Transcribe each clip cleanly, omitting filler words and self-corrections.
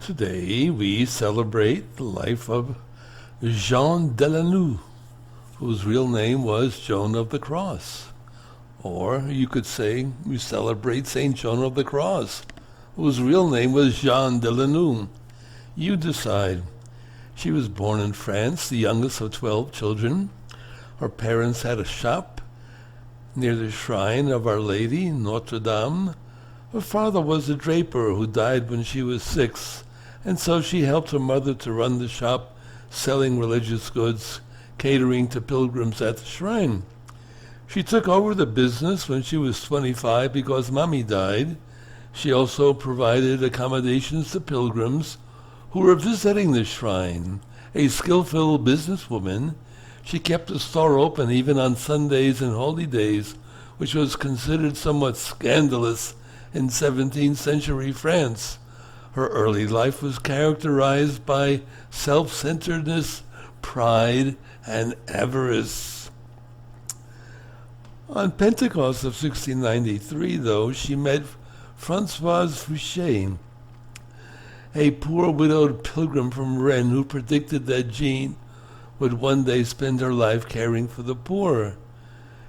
Today we celebrate the life of Jean Delanoux, whose real name was Joan of the Cross. Or you could say we celebrate Saint Joan of the Cross, whose real name was Jean Delanoux. You decide. She was born in France, the youngest of 12 children. Her parents had a shop near the shrine of Our Lady, Notre Dame. Her father was a draper who died when she was 6, and so she helped her mother to run the shop, selling religious goods, catering to pilgrims at the shrine. She took over the business when she was 25 because Mommy died. She also provided accommodations to pilgrims who were visiting the shrine. A skillful businesswoman, she kept the store open even on Sundays and holy days, which was considered somewhat scandalous in 17th century France. Her early life was characterized by self-centeredness, pride, and avarice. On Pentecost of 1693, though, she met Françoise Fouché, a poor widowed pilgrim from Rennes who predicted that Jean would one day spend her life caring for the poor.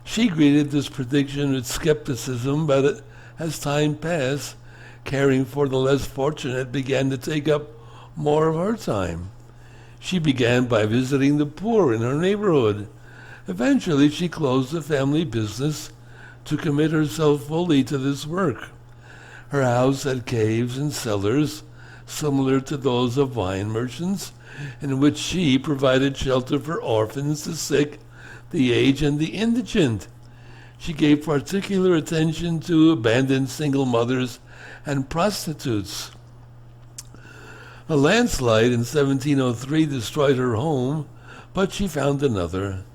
She greeted this prediction with skepticism, but as time passed, caring for the less fortunate began to take up more of her time. She began by visiting the poor in her neighborhood. Eventually, she closed the family business to commit herself fully to this work. Her house had caves and cellars, similar to those of wine merchants, in which she provided shelter for orphans, the sick, the aged, and the indigent. She gave particular attention to abandoned single mothers and prostitutes. A landslide in 1703 destroyed her home, but she found another.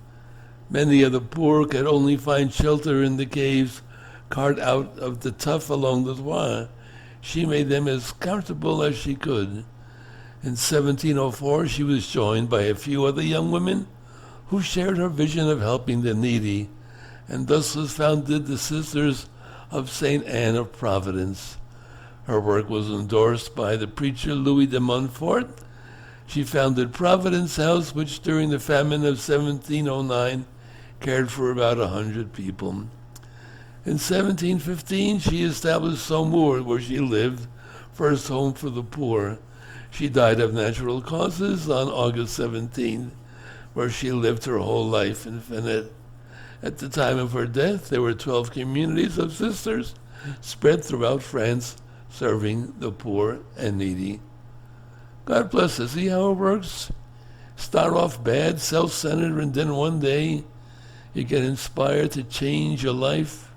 Many of the poor could only find shelter in the caves carved out of the tuff along the Loire. She made them as comfortable as she could. In 1704, she was joined by a few other young women who shared her vision of helping the needy, and thus was founded the Sisters of St. Anne of Providence. Her work was endorsed by the preacher Louis de Montfort. She founded Providence House, which during the famine of 1709 cared for about 100 people. In 1715, she established Saumur, where she lived, first home for the poor. She died of natural causes on August 17th, where she lived her whole life in Fennet. At the time of her death, there were 12 communities of sisters spread throughout France, serving the poor and needy. God bless us. See how it works? Start off bad, self-centered, and then one day you get inspired to change your life.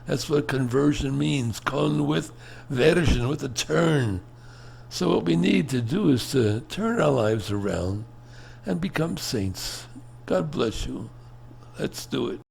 That's what conversion means. Con with version, with a turn. So what we need to do is to turn our lives around and become saints. God bless you. Let's do it.